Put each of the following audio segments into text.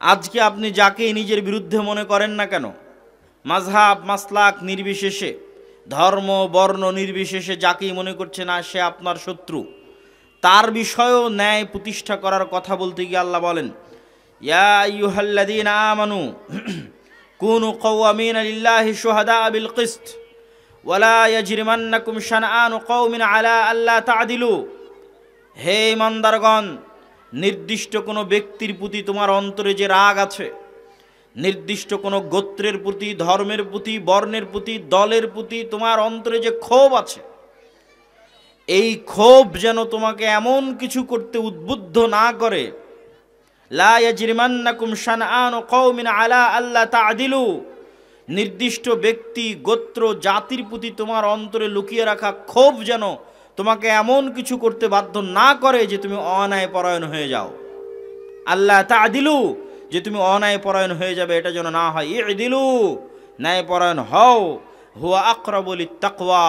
আজকে আপনি যাকেই নিজের বিরুদ্ধে মনে করেন না কেন, মাযহাব মাসলাক নির্বিশেষে, ধর্ম বর্ণ নির্বিশেষে যাকেই মনে করছে না সে আপনার শত্রু, তার বিষয়েও ন্যায় প্রতিষ্ঠা করার কথা বলতে গিয়ে আল্লাহ বলেন, ইয়া আইয়ুহাল্লাযীনা আমানু কুনু কাওয়ামিনা লিল্লাহি শুহাদা বিল কিসত ওয়ালা ইয়াজরিমান্নাকুম শানআনু কওমিন আলা আল্লা তা'দিলু। হে ইমানদারগণ, নির্দিষ্ট কোনো ব্যক্তির প্রতি তোমার অন্তরে যে রাগ আছে, নির্দিষ্ট কোনো গোত্রের প্রতি, ধর্মের প্রতি, বর্ণের প্রতি, দলের প্রতি তোমার অন্তরে যে ক্ষোভ আছে, এই ক্ষোভ যেন তোমাকে এমন কিছু করতে উদ্বুদ্ধ না করে, লা ইয়াজরিমান্নাকুম শানআনু কওমিন আলা আল্লা তা'দিলু, নির্দিষ্ট ব্যক্তি গোত্র জাতির প্রতি তোমার অন্তরে লুকিয়ে রাখা ক্ষোভ যেন তোমাকে এমন কিছু করতে বাধ্য না করে যে তুমি অন্যায় পরায়ণ হয়ে যাও। আল্লাহ তা'দিলু, যে তুমি অন্যায় পরায়ণ হয়ে যাবে, এটা যেন না হয়। ই'দিলু, ন্যায় পরায়ণ হও। হুয়া আকরাবু লিত-তাকওয়া,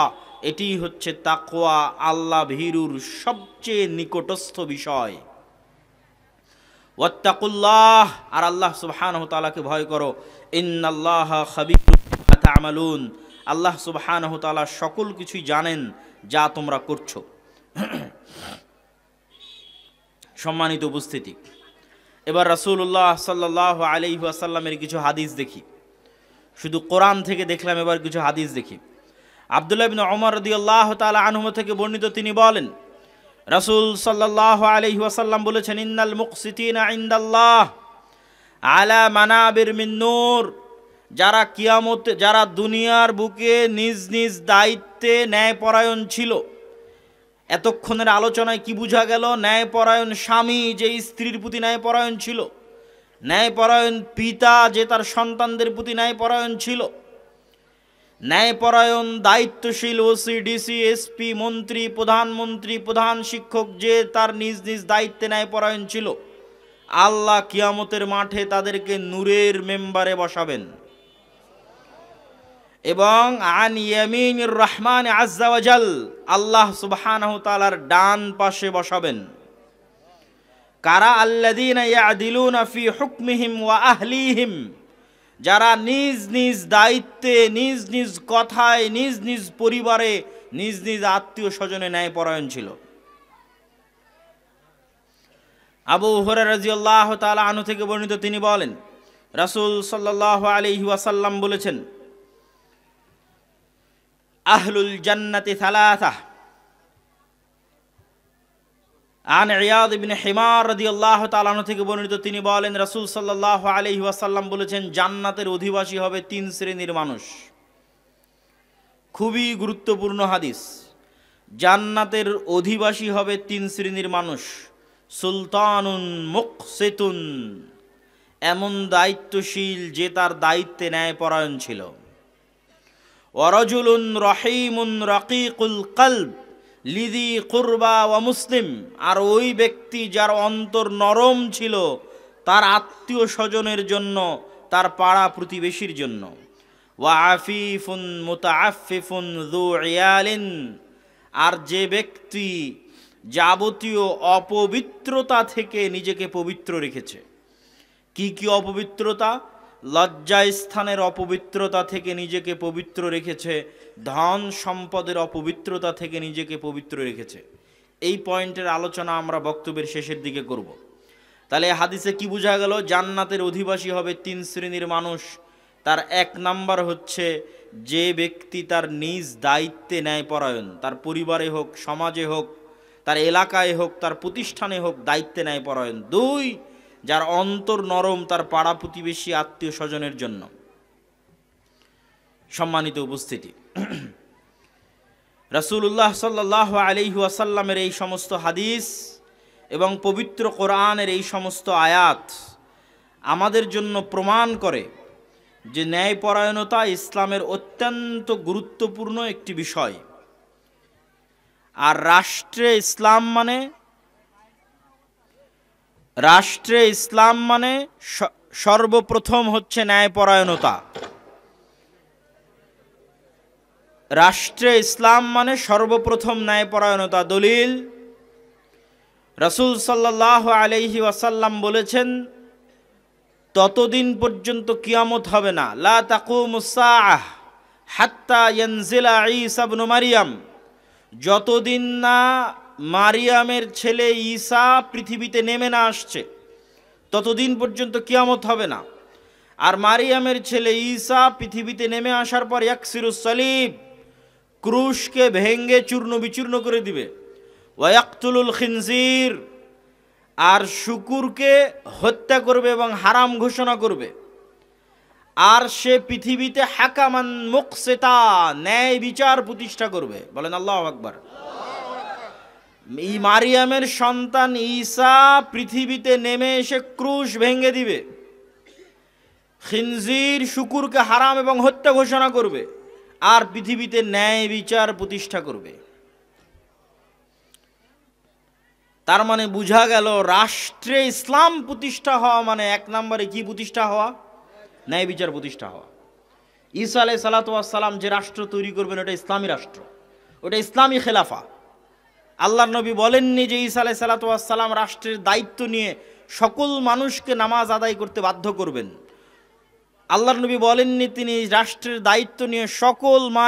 এটি হচ্ছে তাকওয়া, আল্লাহ ভীরুর সবচেয়ে নিকটস্থ বিষয়। ওয়াত্তাকুল্লাহ, আর আল্লাহ সুবহানাহু ওয়া তাআলাকে ভয় করো। ইন্নাল্লাহা খাবীরুম বিমা তা'মালুন, আল্লাহ সুবহানাহু ওয়া তাআলা সকল কিছুই জানেন যা তোমরা করছো। সম্মানিত উপস্থিতি, এবার রাসূলুল্লাহ সাল্লাল্লাহু আলাইহি ওয়াসাল্লামের কিছু হাদিস দেখি। শুধু কোরআন থেকে দেখলাম, এবার কিছু হাদিস দেখি। আব্দুল্লাহ ইবনে ওমর রাদিয়াল্লাহু তাআলা আনহু থেকে বর্ণিত, তিনি বলেন, রাসূল সাল্লাল্লাহু আলাইহি ওয়াসাল্লাম বলেছেন, ইন্নাল মুকসিতিনা ইনদাল্লাহ আলা মানাবির মিন নূর, যারা কিয়ামতে, যারা দুনিয়ার বুকে নিজ নিজ দায়িত্বে ন্যায়পরায়ণ ছিল। এতক্ষণের আলোচনায় কি বোঝা গেল? ন্যায়পরায়ণ স্বামী যে স্ত্রীর প্রতি ন্যায়পরায়ণ ছিল, ন্যায়পরায়ণ পিতা যে তার সন্তানদের প্রতি ন্যায়পরায়ণ ছিল, ন্যায়পরায়ণ দায়িত্বশীল ওসি, ডিসি, এসপি, মন্ত্রী, প্রধানমন্ত্রী, প্রধান শিক্ষক যে তার নিজ নিজ দায়িত্বে ন্যায়পরায়ণ ছিল, আল্লাহ কিয়ামতের মাঠে তাদেরকে নূরের মেম্বারে বসাবেন এবং আন ইয়ামিনির রহমান আযজা ওয়া জাল, আল্লাহ সুবহানাহু তাআলার ডান পাশে বসাবেন। কারা? আল্লাযীনা ইয়াদিলুনা ফি হুকমিহিম ওয়া আহলিহিম, যারা নিজ নিজ দায়িত্বে, নিজ নিজ কথায়, নিজ নিজ পরিবারে, নিজ নিজ আত্মীয় স্বজনে ন্যায়পরায়ণ ছিল। আবু হুরায়রা রাদিয়াল্লাহু তাআলা আনহু থেকে বর্ণিত, তিনি বলেন, রাসূল সাল্লাল্লাহু আলাইহি ওয়াসাল্লাম বলেছেন, আহলুল জান্নাতি সালাসা। আন ইয়াদ ইবনে হিমার রাদিয়াল্লাহু তাআলা আনহু থেকে বর্ণিত, তিনি বলেন, রাসূল সাল্লাল্লাহু আলাইহি ওয়াসাল্লাম বলেছেন, জান্নাতের অধিবাসী হবে তিন শ্রেণীর মানুষ। খুবই গুরুত্বপূর্ণ হাদিস। জান্নাতের অধিবাসী হবে তিন শ্রেণীর মানুষ। সুলতানুন মুকসিতুন, এমন দায়িত্বশীল যে তার দায়িত্বে ন্যায়পরায়ণ ছিল। ওয়ারাজুলুন রহিমুন রাকিকুল কলব লিযি কুরবা ওয়া মুসলিম, আর ওই ব্যক্তি যার অন্তর নরম ছিল তার আত্মীয় স্বজনের জন্য, তার পাড়া প্রতিবেশীর জন্য। ওয়া আফিফুন মুতাআফফিফুন যু ইয়ালিন, আর যে ব্যক্তি যাবতীয় অপবিত্রতা থেকে নিজেকে পবিত্র রেখেছে। কি কি অপবিত্রতা? লজ্জাস্থানের অপবিত্রতা থেকে নিজেকে পবিত্র রেখেছে, ধন সম্পদের অপবিত্রতা থেকে নিজেকে পবিত্র রেখেছে। এই পয়েন্টের আলোচনা আমরা বক্তব্যের শেষের দিকে করব। তাহলে হাদিসে কি বোঝা গেল? জান্নাতের অধিবাসী হবে তিন শ্রেণীর মানুষ। তার এক নাম্বার হচ্ছে যে ব্যক্তি তার নিজ দায়িত্বে ন্যায়পরায়ণ, তার পরিবারে হোক, সমাজে হোক, তার এলাকায় হোক, তার প্রতিষ্ঠানে হোক, দায়িত্বে ন্যায়পরায়ণ। দুই, যার অন্তর নরম তার পাড়া প্রতিবেশী আত্মীয় স্বজনের জন্য। সম্মানিত উপস্থিতি, রাসূলুল্লাহ সাল্লাল্লাহু আলাইহি ওয়াসাল্লামের এই সমস্ত হাদিস এবং পবিত্র কোরআনের এই সমস্ত আয়াত আমাদের জন্য প্রমাণ করে যে ন্যায়পরায়ণতা ইসলামের অত্যন্ত গুরুত্বপূর্ণ একটি বিষয়। আর রাষ্ট্রে ইসলাম মানে সর্বপ্রথম হচ্ছে ন্যায়পরায়ণতা। রাষ্ট্রে ইসলাম মানে সর্বপ্রথম ন্যায়পরায়ণতা। দলিল, রাসূল সাল্লাল্লাহু আলাইহি ওয়াসাল্লাম বলেছেন, ততদিন পর্যন্ত কিয়ামত হবে না। লা তাকুমুস সাআহ হাত্তা ইয়ানজিলা ঈসা ইবনে মারইয়াম, যতদিন না মারিয়ামের ছেলে ঈসা পৃথিবীতে নেমে না আসছে ততদিন পর্যন্ত কিয়ামত হবে না। আর মারিয়ামের ছেলে ঈসা পৃথিবীতে নেমে আসার পর ইয়াকসিরুস সালিব, ক্রুশকে ভেঙ্গে চূর্ণ বিচূর্ণ করে দিবে। ওয়া ইয়াকতুলুল খিনজির, আর শুকুরকে হত্যা করবে এবং হারাম ঘোষণা করবে। আর সে পৃথিবীতে হাকামান মুকসিতা, ন্যায় বিচার প্রতিষ্ঠা করবে। বলেন আল্লাহু আকবার। এই মারিয়ামের সন্তান ঈসা পৃথিবীতে নেমে এসে ক্রুশ ভেঙে দিবে, খিনজির শুকুরকে হারাম এবং হত্যা ঘোষণা করবে, আর পৃথিবীতে ন্যায় বিচার প্রতিষ্ঠা করবে। তার মানে বোঝা গেল রাষ্ট্রে ইসলাম প্রতিষ্ঠা হওয়া মানে এক নম্বরে কি প্রতিষ্ঠা হওয়া? ন্যায় বিচার প্রতিষ্ঠা হওয়া। ঈসা আলাইহিস সালাতু ওয়াস সালাম যে রাষ্ট্র তৈরি করবেন ওটা ইসলামী রাষ্ট্র, ওটা ইসলামী খেলাফা। আল্লাহর নবী বলেননি যে ঈসা আলাইহিস সালাতু ওয়াস সালাম রাষ্ট্রের দায়িত্ব নিয়ে সকল মানুষকে নামাজ আদায় করতে বাধ্য করবেন। আল্লাহর নবী বলেননি তিনি রাষ্ট্রের দায়িত্ব নিয়ে সকল মা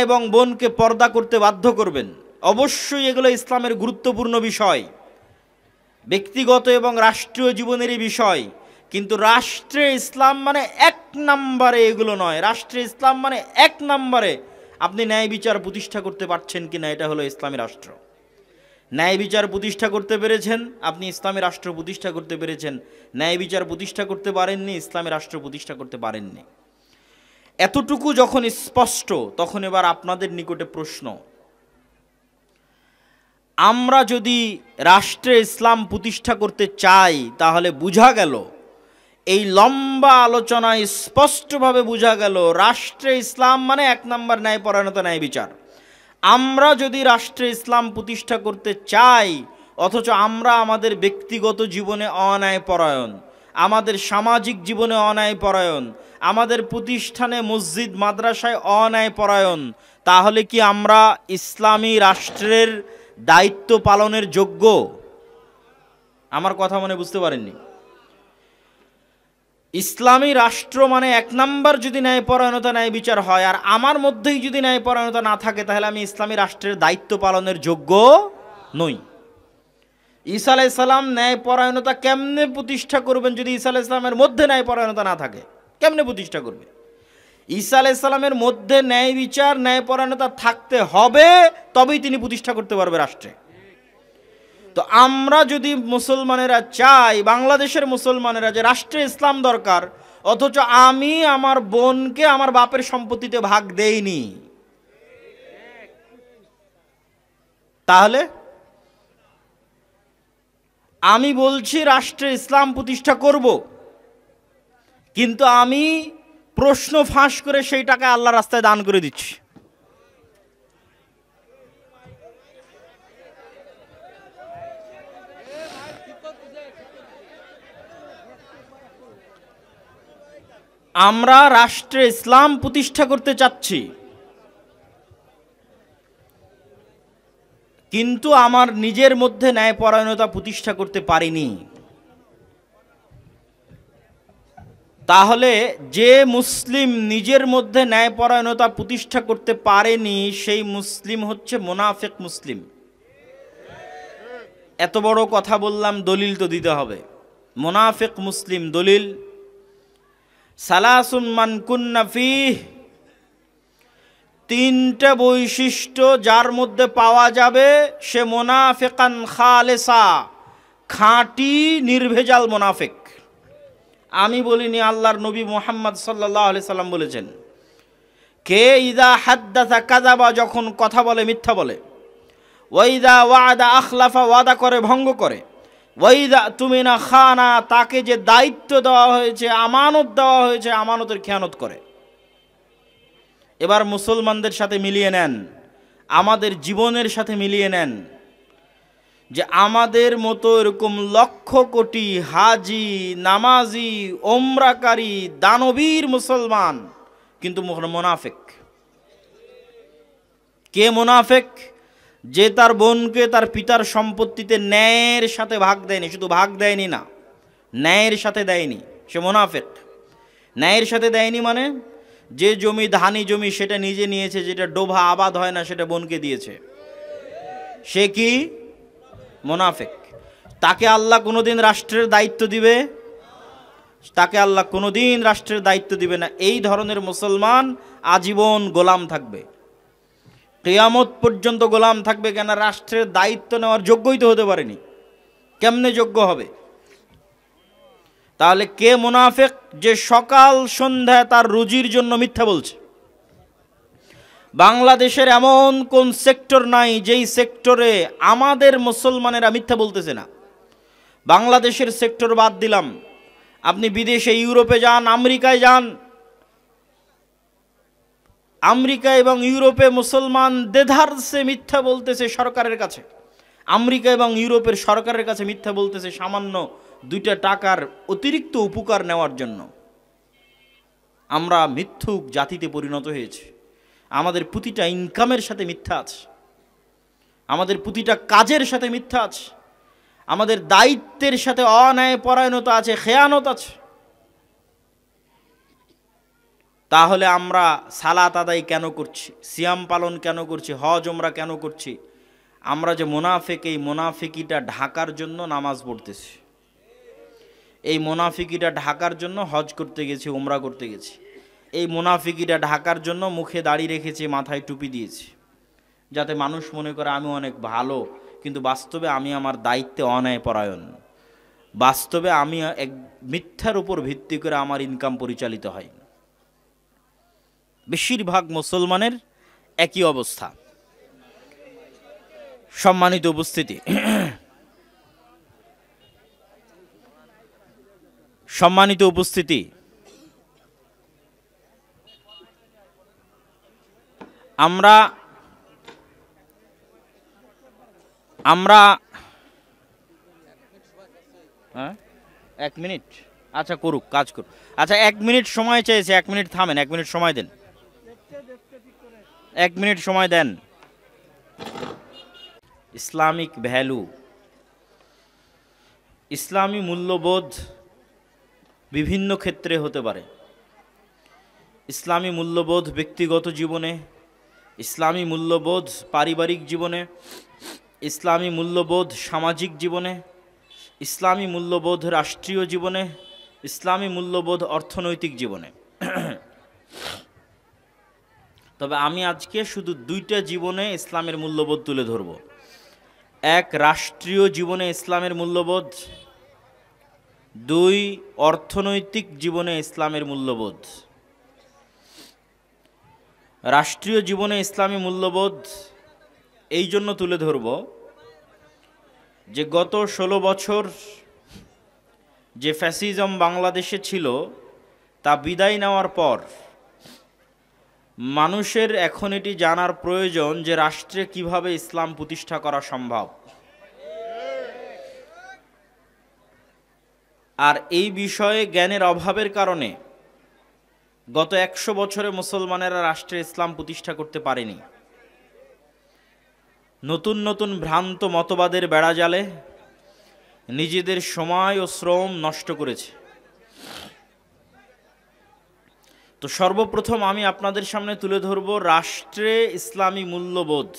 এবং বোনকে পর্দা করতে বাধ্য করবেন। অবশ্যই এগুলো ইসলামের গুরুত্বপূর্ণ বিষয়, ব্যক্তিগত এবং রাষ্ট্রীয় জীবনেরই বিষয়, কিন্তু রাষ্ট্রে ইসলাম মানে এক নম্বরে এগুলো নয়। রাষ্ট্রে ইসলাম মানে এক নম্বরে আপনি ন্যায় বিচার প্রতিষ্ঠা করতে পারছেন কিনা, এটা হলো ইসলামী রাষ্ট্র। ন্যায় বিচার প্রতিষ্ঠা করতে পেরেছেন, আপনি ইসলামী রাষ্ট্র প্রতিষ্ঠা করতে পেরেছেন। ন্যায় বিচার প্রতিষ্ঠা করতে পারেননি, ইসলামী রাষ্ট্র প্রতিষ্ঠা করতে পারেননি। এতটুকু যখন স্পষ্ট, তখন এবার আপনাদের নিকটে প্রশ্ন, আমরা যদি রাষ্ট্রে ইসলাম প্রতিষ্ঠা করতে চাই তাহলে বোঝা গেল, এই লম্বা আলোচনায় স্পষ্টভাবে বোঝা গেল রাষ্ট্রে ইসলাম মানে এক নম্বর ন্যায়পরায়ণতা, ন্যায় বিচার। আমরা যদি রাষ্ট্রে ইসলাম প্রতিষ্ঠা করতে চাই অথচ আমরা আমাদের ব্যক্তিগত জীবনে অন্যায়পরায়ণ, আমাদের সামাজিক জীবনে অন্যায়পরায়ণ, আমাদের প্রতিষ্ঠানে মসজিদ মাদ্রাসায় অন্যায়পরায়ণ, তাহলে কি আমরা ইসলামী রাষ্ট্রের দায়িত্ব পালনের যোগ্য? আমার কথা মনে বুঝতে পারেননি? ইসলামী রাষ্ট্র মানে এক নাম্বার যদি ন্যায়পরায়ণতা, ন্যায় বিচার হয়, আর আমার মধ্যেই যদি ন্যায়পরায়ণতা না থাকে তাহলে আমি ইসলামী রাষ্ট্রের দায়িত্ব পালনের যোগ্য নই। ঈসা আলাইহিস সালাম ন্যায়পরায়ণতা কেমনে প্রতিষ্ঠা করবেন যদি ঈসা আলাইহিস সালামের মধ্যে ন্যায়পরায়ণতা না থাকে? কেমনে প্রতিষ্ঠা করবে? ঈসা আলাইহিস সালামের মধ্যে ন্যায় বিচার, ন্যায়পরায়ণতা থাকতে হবে, তবেই তিনি প্রতিষ্ঠা করতে পারবে রাষ্ট্রে। তো আমরা যদি মুসলমানেরা চাই, বাংলাদেশের মুসলমানেরা, যে রাষ্ট্রে ইসলাম দরকার, অথচ আমি আমার বোনকে আমার বাপের সম্পত্তিতে ভাগ দেইনি, তাহলে আমি বলছি রাষ্ট্রে ইসলাম প্রতিষ্ঠা করব, কিন্তু আমি প্রশ্ন ফাঁস করে সেই টাকা আল্লাহর রাস্তায় দান করে দিচ্ছি। আমরা রাষ্ট্রে ইসলাম প্রতিষ্ঠা করতে চাচ্ছি, কিন্তু আমার নিজের মধ্যে ন্যায়পরায়ণতা প্রতিষ্ঠা করতে পারিনি। তাহলে যে মুসলিম নিজের মধ্যে ন্যায়পরায়ণতা প্রতিষ্ঠা করতে পারেনি সেই মুসলিম হচ্ছে মুনাফিক মুসলিম। এত বড় কথা বললাম, দলিল তো দিতে হবে। মুনাফিক মুসলিম দলিল, সালাসুন মান কুন্না ফিহ, তিনটা বৈশিষ্ট্য যার মধ্যে পাওয়া যাবে সে মুনাফিকান খালেসা, খাঁটি নির্ভেজাল মুনাফিক। আমি বলিনি, আল্লাহর নবী মুহাম্মদ সাল্লাল্লাহু আলাইহি সাল্লাম বলেছেন, কে ইদা হাদ্দাসা কাযাবা, যখন কথা বলে মিথ্যা বলে, ওয়াইদা ওয়াদা আখলাফা, ওয়াদা করে ভঙ্গ করে, ওয়াইদা তুমিনা খানা, তাকে যে দায়িত্ব দেওয়া হয়েছে, আমানত দেওয়া হয়েছে, আমানতের খেয়ানত করে। এবার মুসলমানদের সাথে মিলিয়ে নেন, আমাদের জীবনের সাথে মিলিয়ে নেন, যে আমাদের মতো এরকম লক্ষ কোটি হাজি, নামাজি, ওমরাকারী, দানবীর মুসলমান, কিন্তু মুনাফিক। কে মুনাফিক? যে তার বোনকে তার পিতার সম্পত্তিতে ন্যায়ের সাথে ভাগ দেয়নি, শুধু ভাগ দেয়নি না, ন্যায়ের সাথে দেয়নি, সে মুনাফিক। ন্যায়ের সাথে দেয়নি মানে যে জমি ধানি জমি সেটা নিজে নিয়েছে, যেটা ডোভা আবাদ হয় না সেটা বোনকে দিয়েছে, সে কি? মুনাফিক। তাকে আল্লাহ কোনোদিন রাষ্ট্রের দায়িত্ব দিবে? তাকে আল্লাহ কোনোদিন রাষ্ট্রের দায়িত্ব দিবে না। এই ধরনের মুসলমান আজীবন গোলাম থাকবে, কিয়ামত পর্যন্ত গোলাম থাকবে। কেন? রাষ্ট্রের দায়িত্ব নেওয়ার যোগ্যই তো হতে পারেনি, কেমনে যোগ্য হবে? তাহলে কে মুনাফিক? যে সকাল সন্ধ্যায় তার রুজির জন্য মিথ্যা বলছে। বাংলাদেশের এমন কোন সেক্টর নাই যেই সেক্টরে আমাদের মুসলমানেরা মিথ্যা বলতেছে না। বাংলাদেশের সেক্টর বাদ দিলাম, আপনি বিদেশে ইউরোপে যান, আমেরিকায় যান, আমেরিকা এবং ইউরোপে মুসলমান দেধারসে মিথ্যা বলতেছে সরকারের কাছে। আমেরিকা এবং ইউরোপের সরকারের কাছে মিথ্যা বলতেছে সামান্য 2টা টাকার অতিরিক্ত উপকার নেওয়ার জন্য। আমরা মিথ্যুক জাতিতে পরিণত হয়েছি। আমাদের প্রতিটা ইনকামের সাথে মিথ্যা আছে, আমাদের প্রতিটা কাজের সাথে মিথ্যা আছে, আমাদের দায়িত্বের সাথে অন্যায় পরায়ণতা আছে, খেয়ানত আছে। তাহলে আমরা সালাত আদায় কেন করছি, সিয়াম পালন কেন করছি, হজ ওমরা কেন করছি? আমরা যে মুনাফিক, এই মুনাফিকিটা ঢাকার জন্য নামাজ পড়তেছি, এই মুনাফিকিটা ঢাকার জন্য হজ করতে গেছি, ওমরা করতে গেছি, এই মুনাফিকিটা ঢাকার জন্য মুখে দাড়ি রেখেছি, মাথায় টুপি দিয়েছি, যাতে মানুষ মনে করে আমি অনেক ভালো, কিন্তু বাস্তবে আমি আমার দায়িত্বে অন্যায় পরায়ণ। বাস্তবে আমি এক মিথ্যার উপর ভিত্তি করে আমার ইনকাম পরিচালিত হয়। বেশিরভাগ মুসলমানের একই অবস্থা। সম্মানিত উপস্থিতি, সম্মানিত উপস্থিতি, আমরা হ্যাঁ 1 মিনিট, আচ্ছা করুক, কাজ করুক। আচ্ছা 1 মিনিট সময় চেয়েছে, 1 মিনিট থামেন, 1 মিনিট সময় দেন, 1 মিনিট সময় দেন। ইসলামিক ভ্যালু, ইসলামী মূল্যবোধ বিভিন্ন ক্ষেত্রে হতে পারে। ইসলামী মূল্যবোধ ব্যক্তিগত জীবনে, ইসলামী মূল্যবোধ পারিবারিক জীবনে, ইসলামী মূল্যবোধ সামাজিক জীবনে, ইসলামী মূল্যবোধ রাষ্ট্রীয় জীবনে, ইসলামী মূল্যবোধ অর্থনৈতিক জীবনে। তবে আমি আজকে শুধু 2টা জীবনে ইসলামের মূল্যবোধ তুলে ধরব। এক, রাষ্ট্রীয় জীবনে ইসলামের মূল্যবোধ, 2, অর্থনৈতিক জীবনে ইসলামের মূল্যবোধ। রাষ্ট্রীয় জীবনে ইসলামী মূল্যবোধ এই জন্য তুলে ধরব যে গত 16 বছর যে ফ্যাসিজম বাংলাদেশে ছিল তা বিদায় নেওয়ার পর মানুষের এখন এটি জানার প্রয়োজন যে রাষ্ট্রে কিভাবে ইসলাম প্রতিষ্ঠা করা সম্ভব। আর এই বিষয়ে জ্ঞানের অভাবের কারণে গত 100 বছরে মুসলমানেরা রাষ্ট্রে ইসলাম প্রতিষ্ঠা করতে পারেনি। নতুন নতুন ভ্রান্ত মতবাদের বেড়াজালে নিজেদের সময় ও শ্রম নষ্ট করেছে। তো সর্বপ্রথম আমি আপনাদের সামনে তুলে ধরব রাষ্ট্রে ইসলামী মূল্যবোধ।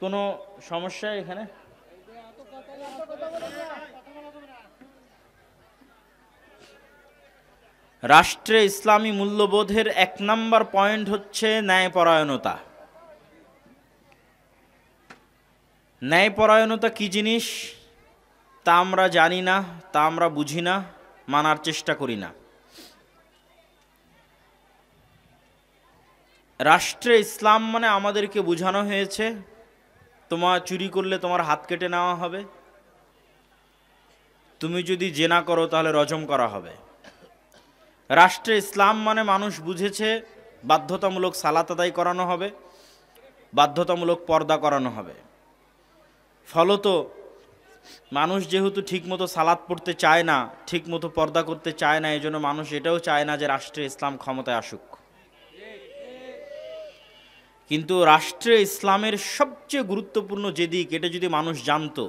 কোনো সমস্যা এখানে? রাষ্ট্রে ইসলামী মূল্যবোধের 1 নম্বর পয়েন্ট হচ্ছে ন্যায়পরায়ণতা। ন্যায়পরায়ণতা কি জিনিস তা আমরা জানি না, তা আমরা বুঝি না, মানার চেষ্টা করি না। রাষ্ট্রে ইসলাম মানে আমাদেরকে বোঝানো হয়েছে তোমার চুরি করলে তোমার হাত কেটে নেওয়া হবে, তুমি যদি জেনা করো তাহলে রজম করা হবে। রাষ্ট্রে ইসলাম মানে মানুষ বুঝেছে বাধ্যতামূলক সালাত আদায় করানো হবে, বাধ্যতামূলক পর্দা করানো হবে। ফলত মানুষ যেহেতু ঠিকমতো সালাত পড়তে চায় না, ঠিকমতো পর্দা করতে চায় না, এই জন্য মানুষ এটাও চায় না যে রাষ্ট্রে ইসলাম ক্ষমতায় আসুক। কিন্তু রাষ্ট্রে ইসলামের সবচেয়ে গুরুত্বপূর্ণ যে দিক, এটা যদি মানুষ জানতো,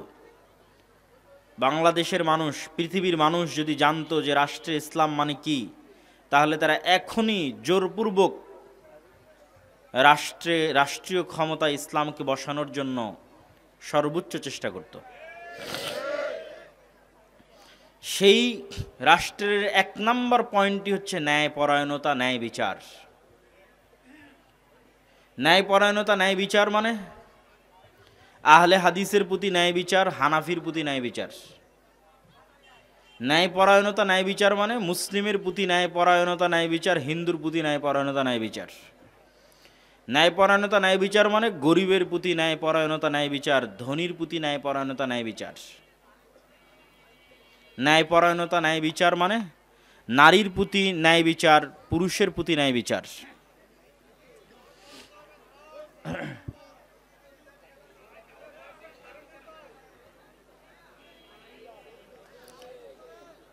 বাংলাদেশের মানুষ, পৃথিবীর মানুষ যদি জানতো যে রাষ্ট্রে ইসলাম মানে কি, তাহলে তারা এখনই জোরপূর্বক রাষ্ট্রীয় ক্ষমতা ইসলামকে বসানোর জন্য সর্বোচ্চ চেষ্টা করত। সেই রাষ্ট্রের 1 নম্বর পয়েন্টটি হচ্ছে ন্যায়পরায়ণতা, ন্যায় বিচার। ন্যায়পরায়ণতা, ন্যায় বিচার মানে আহলে হাদিসের প্রতি ন্যায় বিচার, হানাফির প্রতি ন্যায় বিচার। ন্যায়পরায়ণতা, ন্যায় বিচার মানে মুসলিমের প্রতি ন্যায়পরায়ণতা, ন্যায় বিচার, হিন্দুর প্রতি ন্যায়পরায়ণতা, ন্যায় বিচার। ন্যায়পরায়ণতা, ন্যায় বিচার মানে গরিবের প্রতি ন্যায়পরায়ণতা, ন্যায় বিচার, ধনীর প্রতি ন্যায়পরায়ণতা, ন্যায় বিচার। ন্যায়পরায়ণতা, ন্যায় বিচার মানে নারীর প্রতি ন্যায় বিচার, পুরুষের প্রতি ন্যায় বিচার।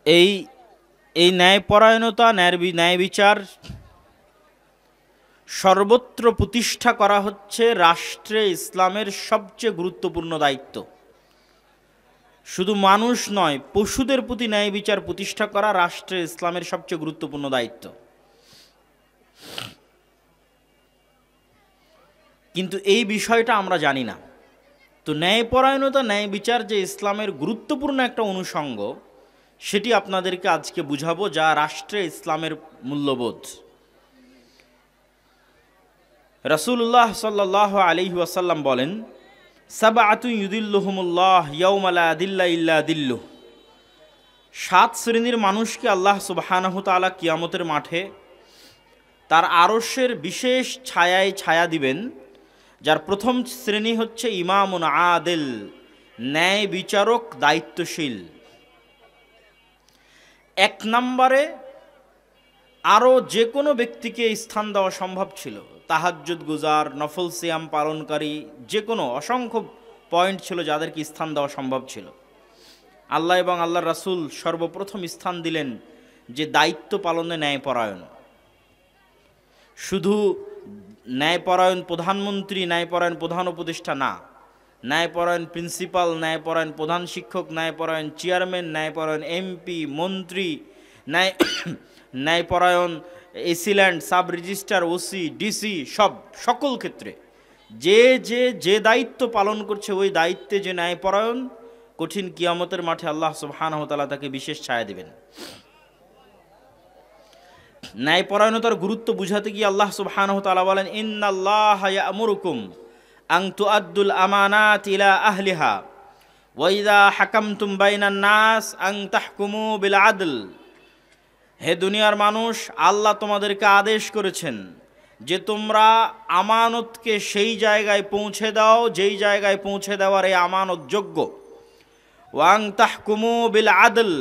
এই ন্যায়পরায়ণতা, ন্যায় বিচার সর্বত্র প্রতিষ্ঠা করা হচ্ছে রাষ্ট্রে ইসলামের সবচেয়ে গুরুত্বপূর্ণ দায়িত্ব। শুধু মানুষ নয়, পশুদের প্রতি ন্যায় বিচার প্রতিষ্ঠা করা রাষ্ট্রে ইসলামের সবচেয়ে গুরুত্বপূর্ণ দায়িত্ব। কিন্তু এই বিষয়টা আমরা জানি না। তো ন্যায়পরায়ণতা, ন্যায় বিচার যে ইসলামের গুরুত্বপূর্ণ একটা অনুষঙ্গ, সেটি আপনাদেরকে আজকে বুঝাবো, যা রাষ্ট্রে ইসলামের মূল্যবোধ। রাসূলুল্লাহ সাল্লাল্লাহু আলাইহি ওয়াসাল্লাম বলেন, সাবআতু ইউদিল্লুহুমুল্লাহ ইয়াওমা লা দিল্লা ইল্লা দিল্লুহ। 7 শ্রেণীর মানুষকে আল্লাহ সুবহানাহু ওয়া তাআলা কিয়ামতের মাঠে তার আরশের বিশেষ ছায়ায় ছায়া দিবেন। যার প্রথম শ্রেণী হচ্ছে ইমামুন আদিল, ন্যায় বিচারক, দায়িত্বশীল। 1 নম্বরে আরও যে কোনো ব্যক্তিকে স্থান দেওয়া সম্ভব ছিল। তাহাজ্জুদ গুজার, নফল সিয়াম পালনকারী, যে কোনো অসংখ্য পয়েন্ট ছিল যাদেরকে স্থান দেওয়া সম্ভব ছিল। আল্লাহ এবং আল্লাহর রাসূল সর্বপ্রথম স্থান দিলেন যে দায়িত্ব পালনে ন্যায়পরায়ণ। শুধু ন্যায়পরায়ণ প্রধানমন্ত্রী, ন্যায়পরায়ণ প্রধান উপদেষ্টা না, ন্যায়পরায়ণ প্রিন্সিপাল, ন্যায়পরায়ণ প্রধান শিক্ষক, ন্যায়পরায়ণ চেয়ারম্যান, ন্যায়পরায়ণ এমপি, মন্ত্রী, ন্যায়পরায়ণ AC land, sub registrar, OC, DC, সকল ক্ষেত্রে যে দায়িত্ব পালন করছে, ওই দায়িত্বে যে ন্যায়পরায়ণ, কঠিন কিয়ামতের মাঠে আল্লাহ সুবহানাহু ওয়া তাআলা তাকে বিশেষ ছায়া দিবেন। ন্যায়পরায়ণতার গুরুত্ব বুঝাতে গিয়ে আল্লাহ সুবহানাহু ওয়া তাআলা বলেন, ইন্নাল্লাহা ইয়া'মুরুকুম আন তুআদ্দুল আমানাতি ইলা আহলিহা ওয়া ইযা হাকামতুম বাইনান নাস আন তাহকুমু বিল আদল। হে দুনিয়ার মানুষ, আল্লাহ তোমাদেরকে আদেশ করেছেন যে তোমরা আমানতকে সেই জায়গায় পৌঁছে দাও যেই জায়গায় পৌঁছে দেওয়ার এই আমানত যোগ্য। ওয়াং তাহকুমু বিল আদল,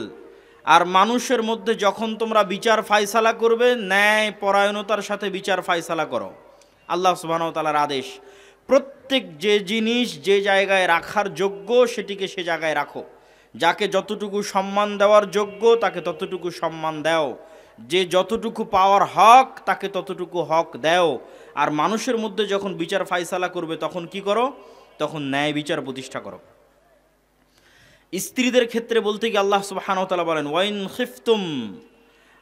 আর মানুষের মধ্যে যখন তোমরা বিচার ফায়সালা করবে, ন্যায় পরায়ণতার সাথে বিচার ফায়সালা করো। আল্লাহ সুবহানাহু ওয়া তাআলার আদেশ, প্রত্যেক যে জিনিস যে জায়গায় রাখার যোগ্য সেটিকে সে জায়গায় রাখো। যাকে যতটুকু সম্মান দেওয়ার যোগ্য তাকে ততটুকু সম্মান দাও, যে যতটুকু পাওয়ার হক তাকে ততটুকু হক দাও। আর মানুষের মধ্যে যখন বিচার ফায়সালা করবে তখন কি করো? তখন ন্যায় বিচার প্রতিষ্ঠা করো। স্ত্রীদের ক্ষেত্রে বলতে গিয়ে আল্লাহ সুবহানাহু ওয়া তাআলা বলেন, ওয়াইন খিফতুম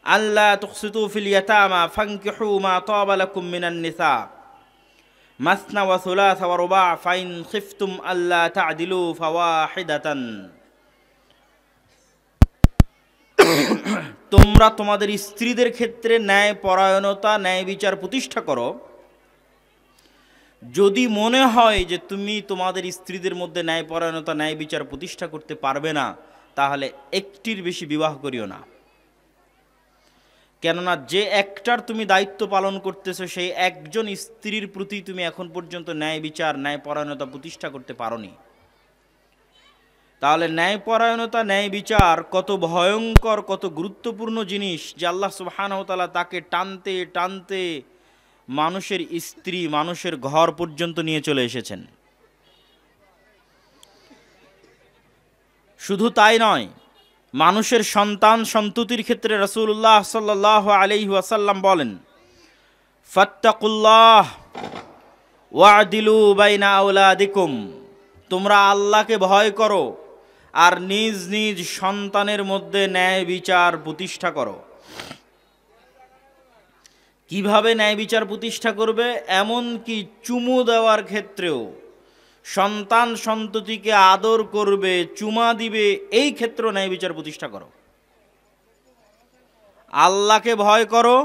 আল্লা তুকসিতু ফিল ইয়াতামা ফানকিহু মা তাবা লাকুম মিনান নিসা মাসনা ওয়া সুলাসা ওয়া রুবা ফাইন খিফতুম আল্লা তা'দিলু ফাওয়াহিদাতান। তোমরা তোমাদের স্ত্রীদের ক্ষেত্রে ন্যায় পরায়ণতা, ন্যায় বিচার প্রতিষ্ঠা করো। যদি মনে হয় যে তুমি তোমাদের স্ত্রীদের মধ্যে ন্যায়পরায়ণতা, ন্যায় বিচার প্রতিষ্ঠা করতে পারবে না, তাহলে একটির বেশি বিবাহ করিও না। কেননা যে একটার তুমি দায়িত্ব পালন করতেছো, সেই একজন স্ত্রীর প্রতি তুমি এখন পর্যন্ত ন্যায় বিচার, ন্যায়পরায়ণতা প্রতিষ্ঠা করতে পারোনি। তাহলে ন্যায়পরায়ণতা, ন্যায় বিচার কত ভয়ঙ্কর, কত গুরুত্বপূর্ণ জিনিস, যে আল্লাহ সুবহানাহু ওয়া তাআলা তাকে টানতে টানতে মানুষের স্ত্রী, মানুষের ঘর পর্যন্ত নিয়ে চলে এসেছেন। শুধু তাই নয়, মানুষের সন্তান সন্ততির ক্ষেত্রে রাসূলুল্লাহ সাল্লাল্লাহু আলাইহি ওয়াসাল্লাম বলেন, ফাত্তাকুল্লাহ ওয়াদিলু বাইনা আওলাদিকুম, তোমরা আল্লাহকে ভয় করো আর নিজ নিজ সন্তানের মধ্যে ন্যায় বিচার প্রতিষ্ঠা করো। কিভাবে ন্যায় বিচার প্রতিষ্ঠা করবে? এমন কি চুমু দেওয়ার ক্ষেত্রেও সন্তান সন্ততিকে আদর করবে, চুমা দিবে, এই ক্ষেত্রে ন্যায় বিচার প্রতিষ্ঠা করো। আল্লাহকে ভয় করো,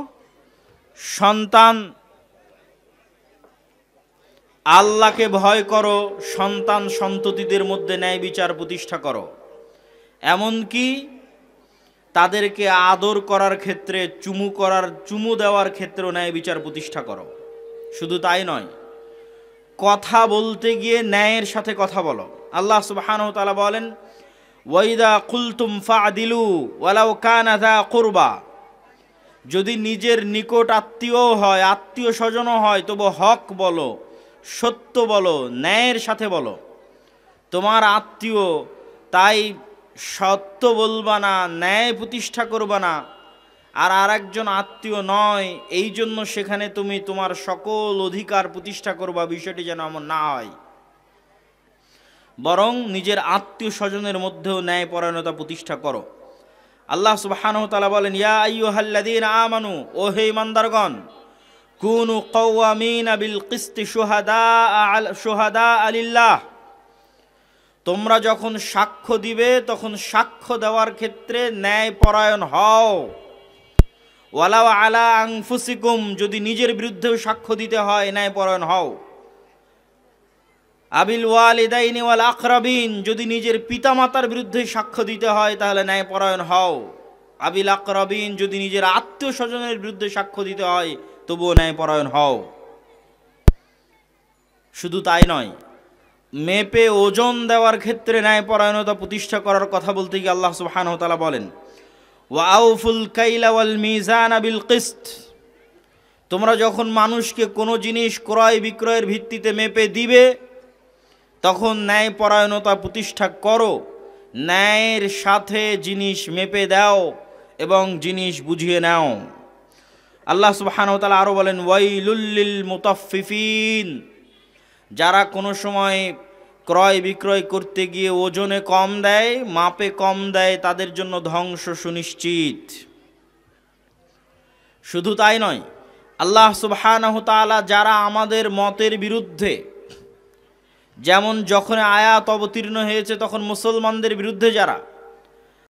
আল্লাহকে ভয় করো, সন্তান সন্ততিদের মধ্যে ন্যায় বিচার প্রতিষ্ঠা করো। এমনকি তাদেরকে আদর করার ক্ষেত্রে, চুমু দেওয়ার ক্ষেত্রেও ন্যায় বিচার প্রতিষ্ঠা করো। শুধু তাই নয়, কথা বলতে গিয়ে ন্যায়ের সাথে কথা বলো। আল্লাহ সুবহানাহু ওয়া তাআলা বলেন, ওয়াইদা কুলতুম ফাদিলু ওয়ালাউ কানা যা কুরবা, যদি নিজের নিকট আত্মীয় হয়, আত্মীয় স্বজনও হয়, তবু হক বলো, সত্য বলো, ন্যায়ের সাথে বলো। তোমার আত্মীয়, তাই সত্য বলবা না, ন্যায় প্রতিষ্ঠা করবা না। আর আরেকজন আত্মীয় নয়, এই জন্য সেখানে তুমি তোমার সকল অধিকার প্রতিষ্ঠা করবা, বিষয়টি যেন এমন না হয়। বরং নিজের আত্মীয় স্বজনের মধ্যেও ন্যায় পরায়ণতা প্রতিষ্ঠা করো। আল্লাহ সুবহানাহু ওয়া তাআলা বলেন, ইয়া আইয়ুহাল্লাযীনা আমানু, ও হে ঈমানদারগণ, কুনু কাওয়ামিনা বিল কিসতি শুহাদা লিল্লাহ, তোমরা যখন সাক্ষ্য দিবে তখন সাক্ষ্য দেওয়ার ক্ষেত্রে ন্যায় পরায়ণ হও। ওয়ালাউ আলা আনফুসিকুম, যদি নিজের বিরুদ্ধেও সাক্ষ্য দিতে হয় ন্যায় পরায়ণ হও। আবিল ওয়ালিদাইনি ওয়াল আকরাবিন, যদি নিজের পিতামাতার বিরুদ্ধে সাক্ষ্য দিতে হয় তাহলে ন্যায় পরায়ণ হও। আবিল আকরাবিন, যদি নিজের আত্মীয় স্বজনের বিরুদ্ধে সাক্ষ্য দিতে হয় তবুও ন্যায় পরায়ণ হও। শুধু তাই নয়, মেপে ওজন দেওয়ার ক্ষেত্রে ন্যায় পরায়ণতা প্রতিষ্ঠা করার কথা বলতে গিয়ে আল্লাহ সুবহানাহু ওয়া তাআলা বলেন, ওয়া আউফুল কাইলা ওয়াল মিজানা বিল কিসত, তোমরা যখন মানুষকে কোনো জিনিস ক্রয় বিক্রয়ের ভিত্তিতে মেপে দিবে তখন ন্যায় পরায়ণতা প্রতিষ্ঠা করো, ন্যায়ের সাথে জিনিস মেপে দাও এবং জিনিস বুঝিয়ে নাও। আল্লাহ সুবহানাহু ওয়া তাআলা আরও বলেন, ওয়াইলুল লিল মুতাফফিফিন, যারা কোনো সময় ক্রয় বিক্রয় করতে গিয়ে ওজনে কম দেয়, মাপে কম দেয়, তাদের জন্য ধ্বংস সুনিশ্চিত। শুধু তাই নয়, আল্লাহ সুবহানাহু ওয়া তাআলা যারা আমাদের মতের বিরুদ্ধে, যেমন যখন আয়াত অবতীর্ণ হয়েছে তখন মুসলমানদের বিরুদ্ধে যারা